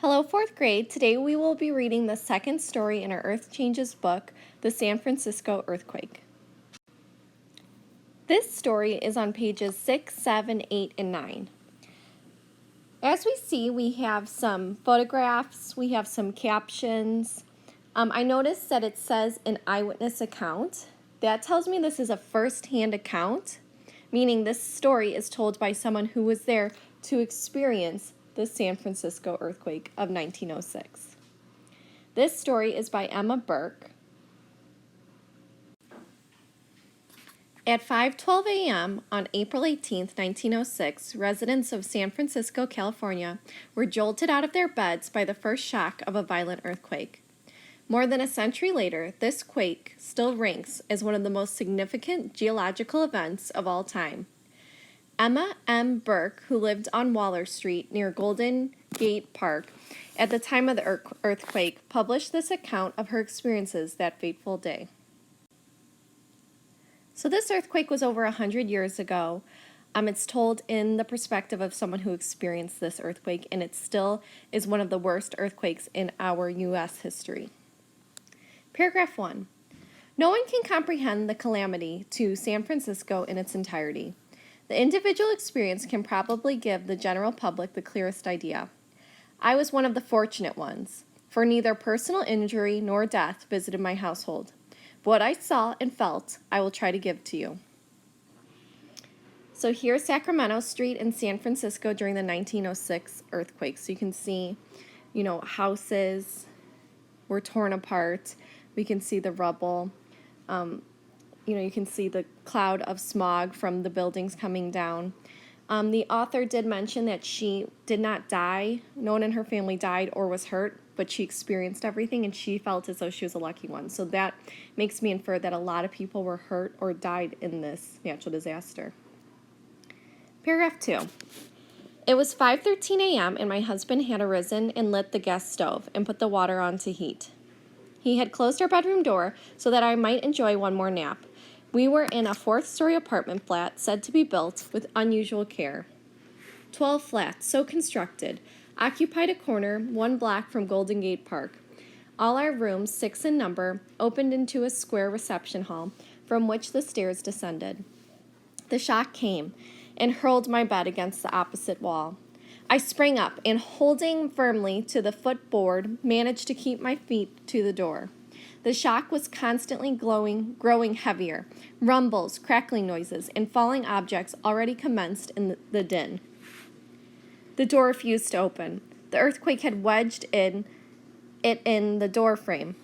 Hello, fourth grade. Today we will be reading the second story in our Earth Changes book, The San Francisco Earthquake. This story is on pages 6, 7, 8, and 9. As we see, we have some photographs, we have some captions. I noticed that it says an eyewitness account. That tells me this is a first-hand account, meaning this story is told by someone who was there to experience the San Francisco earthquake of 1906. This story is by Emma Burke. At 5:12 a.m. on April 18, 1906, residents of San Francisco, California, were jolted out of their beds by the first shock of a violent earthquake. More than a century later, this quake still ranks as one of the most significant geological events of all time. Emma M. Burke, who lived on Waller Street near Golden Gate Park at the time of the earthquake, published this account of her experiences that fateful day. So this earthquake was over 100 years ago. It's told in the perspective of someone who experienced this earthquake, and it still is one of the worst earthquakes in our U.S. history. Paragraph 1. No one can comprehend the calamity to San Francisco in its entirety. The individual experience can probably give the general public the clearest idea. I was one of the fortunate ones, for neither personal injury nor death visited my household. But what I saw and felt, I will try to give to you. So here's Sacramento Street in San Francisco during the 1906 earthquake. So you can see, houses were torn apart. We can see the rubble. You can see the cloud of smog from the buildings coming down. The author did mention that she did not die. No one in her family died or was hurt, but she experienced everything, and she felt as though she was a lucky one. So that makes me infer that a lot of people were hurt or died in this natural disaster. Paragraph 2. It was 5:13 a.m., and my husband had arisen and lit the gas stove and put the water on to heat. He had closed our bedroom door so that I might enjoy one more nap. We were in a fourth-story apartment flat said to be built with unusual care. 12 flats, so constructed, occupied a corner 1 block from Golden Gate Park. All our rooms, 6 in number, opened into a square reception hall from which the stairs descended. The shock came and hurled my bed against the opposite wall. I sprang up and, holding firmly to the footboard, managed to keep my feet to the door. The shock was constantly growing heavier. Rumbles, crackling noises, and falling objects already commenced in the din. The door refused to open. The earthquake had wedged it in the door frame.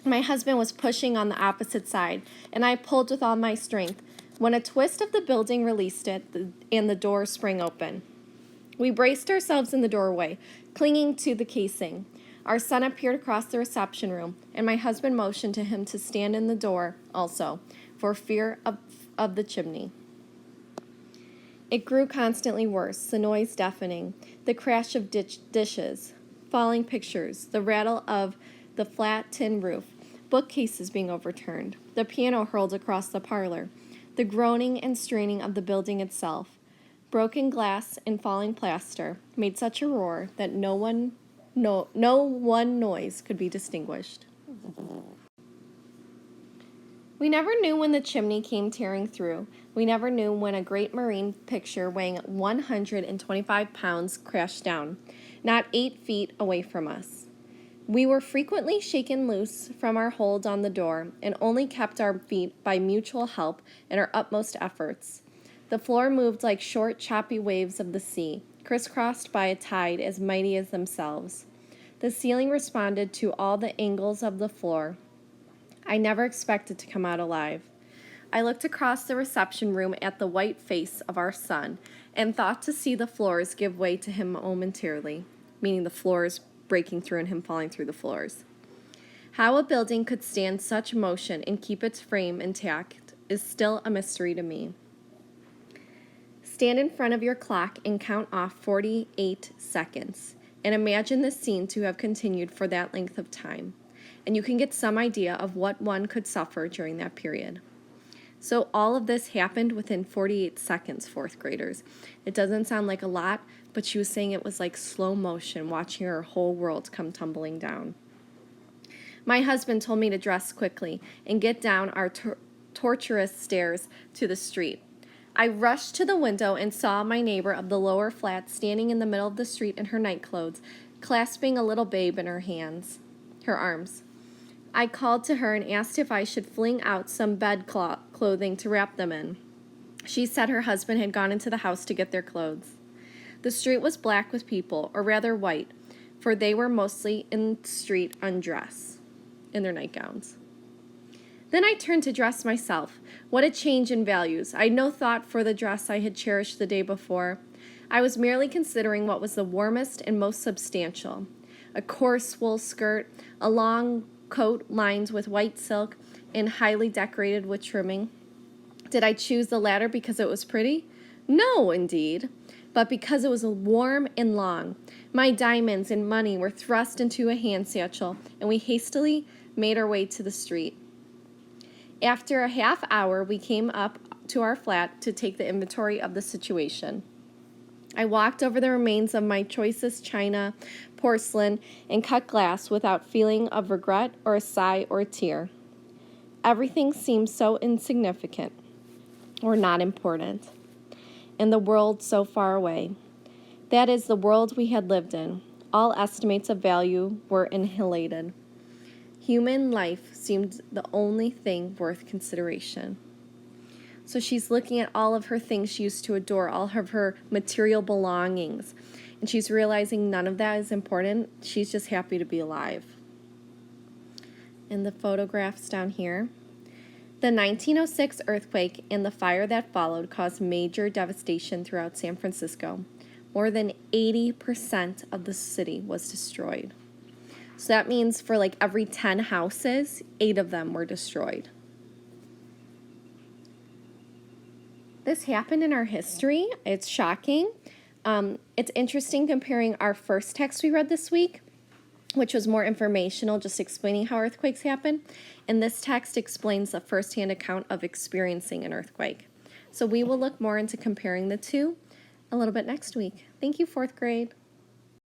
My husband was pushing on the opposite side, and I pulled with all my strength, when a twist of the building released it, and the door sprang open. We braced ourselves in the doorway, clinging to the casing. Our son appeared across the reception room, and my husband motioned to him to stand in the door also, for fear of the chimney. It grew constantly worse, the noise deafening, the crash of dishes, falling pictures, the rattle of the flat tin roof, bookcases being overturned, the piano hurled across the parlor, the groaning and straining of the building itself. Broken glass and falling plaster made such a roar that no one noise could be distinguished. We never knew when the chimney came tearing through. We never knew when a great marine picture weighing 125 pounds crashed down, not 8 feet away from us. We were frequently shaken loose from our hold on the door and only kept our feet by mutual help and our utmost efforts. The floor moved like short, choppy waves of the sea, crisscrossed by a tide as mighty as themselves. The ceiling responded to all the angles of the floor. I never expected to come out alive. I looked across the reception room at the white face of our son and thought to see the floors give way to him momentarily, meaning the floors breaking through and him falling through the floors. How a building could stand such motion and keep its frame intact is still a mystery to me. Stand in front of your clock and count off 48 seconds, and imagine this scene to have continued for that length of time, and you can get some idea of what one could suffer during that period. So all of this happened within 48 seconds, fourth graders. It doesn't sound like a lot, but she was saying it was like slow motion, watching her whole world come tumbling down. My husband told me to dress quickly and get down our tortuous stairs to the street. I rushed to the window and saw my neighbor of the lower flat standing in the middle of the street in her nightclothes, clasping a little babe in her arms. I called to her and asked if I should fling out some bed clothing to wrap them in. She said her husband had gone into the house to get their clothes. The street was black with people, or rather white, for they were mostly in the street undressed, in their nightgowns. Then I turned to dress myself. What a change in values. I had no thought for the dress I had cherished the day before. I was merely considering what was the warmest and most substantial. A coarse wool skirt, a long coat lined with white silk and highly decorated with trimming. Did I choose the latter because it was pretty? No, indeed, but because it was warm and long. My diamonds and money were thrust into a hand satchel, and we hastily made our way to the street. After a half hour, we came up to our flat to take the inventory of the situation. I walked over the remains of my choicest china, porcelain, and cut glass without feeling of regret or a sigh or a tear. Everything seemed so insignificant or not important, and the world so far away. That is the world we had lived in. All estimates of value were annihilated. Human life seemed the only thing worth consideration. So she's looking at all of her things she used to adore, all of her material belongings, and she's realizing none of that is important. She's just happy to be alive. And the photographs down here. The 1906 earthquake and the fire that followed caused major devastation throughout San Francisco. More than 80% of the city was destroyed. So that means for like every 10 houses, 8 of them were destroyed. This happened in our history. It's shocking. It's interesting comparing our first text we read this week, which was more informational, just explaining how earthquakes happen. And this text explains the firsthand account of experiencing an earthquake. So we will look more into comparing the two a little bit next week. Thank you, 4th grade.